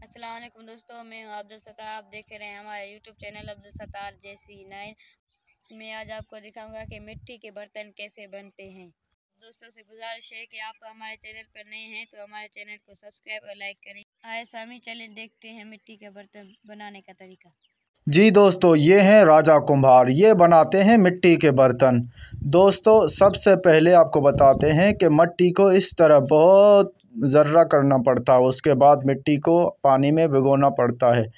अस्सलाम वालेकुम दोस्तों, मैं हूं अब्दुल सत्तार। आप देख रहे हैं हमारे YouTube channel Abdul Sattar JC9। मैं आज आपको दिखाऊंगा कि मिट्टी के बर्तन कैसे बनते हैं। दोस्तों से गुजारिश है कि आप हमारे चैनल पर नए हैं तो हमारे चैनल को सब्सक्राइब और लाइक करें। आइए सामी चलिए देखते हैं मिट्टी के बर्तन बनाने का तरीका। जी दोस्तों, ये हैं राजा कुम्हार। ये बनाते हैं मिट्टी के बर्तन। दोस्तों, सबसे पहले आपको बताते हैं कि मिट्टी को इस तरह बहुत ज़र्रा करना पड़ता है। उसके बाद मिट्टी को पानी में भिगोना पड़ता है।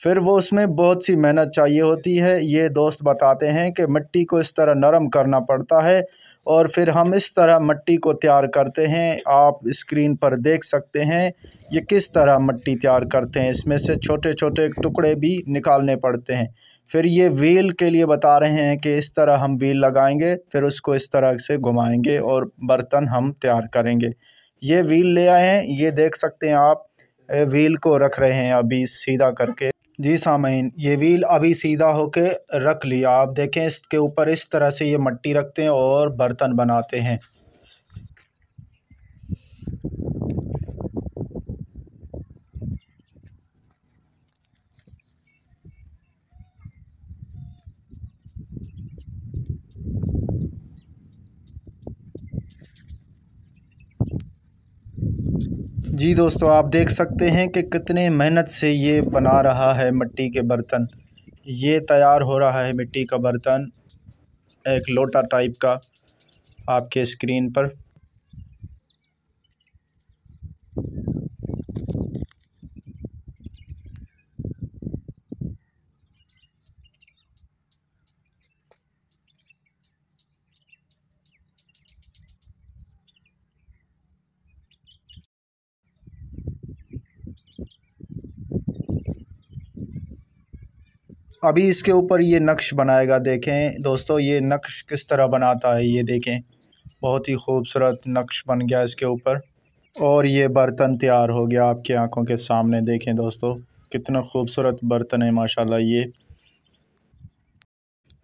फिर वो उसमें बहुत सी मेहनत चाहिए होती है। ये दोस्त बताते हैं कि मिट्टी को इस तरह नरम करना पड़ता है और फिर हम इस तरह मिट्टी को तैयार करते हैं। आप स्क्रीन पर देख सकते हैं ये किस तरह मिट्टी तैयार करते हैं। इसमें से छोटे छोटे टुकड़े भी निकालने पड़ते हैं। फिर ये व्हील के लिए बता रहे हैं कि इस तरह हम व्हील लगाएंगे, फिर उसको इस तरह से घुमाएंगे और बर्तन हम तैयार करेंगे। ये व्हील ले आए हैं, ये देख सकते हैं आप। व्हील को रख रहे हैं अभी सीधा करके। जी सामीन, ये व्हील अभी सीधा होके रख लिया। आप देखें, इसके ऊपर इस तरह से ये मिट्टी रखते हैं और बर्तन बनाते हैं। जी दोस्तों, आप देख सकते हैं कि कितने मेहनत से ये बना रहा है मिट्टी के बर्तन। ये तैयार हो रहा है मिट्टी का बर्तन, एक लोटा टाइप का आपके स्क्रीन पर। अभी इसके ऊपर ये नक्श बनाएगा। देखें दोस्तों, ये नक्श किस तरह बनाता है, ये देखें। बहुत ही खूबसूरत नक्श बन गया इसके ऊपर और ये बर्तन तैयार हो गया आपकी आंखों के सामने। देखें दोस्तों, कितना खूबसूरत बर्तन है माशाल्लाह ये।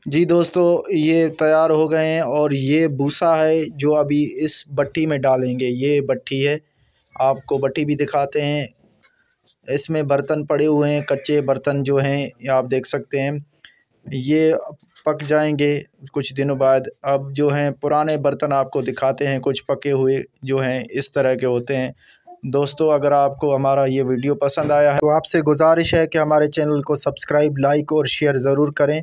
जी दोस्तों, ये तैयार हो गए हैं और ये भूसा है जो अभी इस भट्टी में डालेंगे। ये भट्टी है, आपको भट्टी भी दिखाते हैं। इसमें बर्तन पड़े हुए हैं, कच्चे बर्तन जो हैं ये आप देख सकते हैं। ये पक जाएंगे कुछ दिनों बाद। अब जो हैं पुराने बर्तन आपको दिखाते हैं, कुछ पके हुए जो हैं इस तरह के होते हैं। दोस्तों, अगर आपको हमारा ये वीडियो पसंद आया है तो आपसे गुजारिश है कि हमारे चैनल को सब्सक्राइब, लाइक और शेयर ज़रूर करें।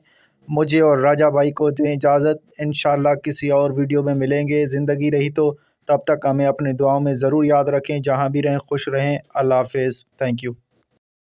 मुझे और राजा भाई को दें इजाज़त। इंशाल्लाह किसी और वीडियो में मिलेंगे। ज़िंदगी रही तो तब तक हमें अपनी दुआओं में ज़रूर याद रखें। जहाँ भी रहें खुश रहें। अल्लाह हाफ़िज़। Thank you.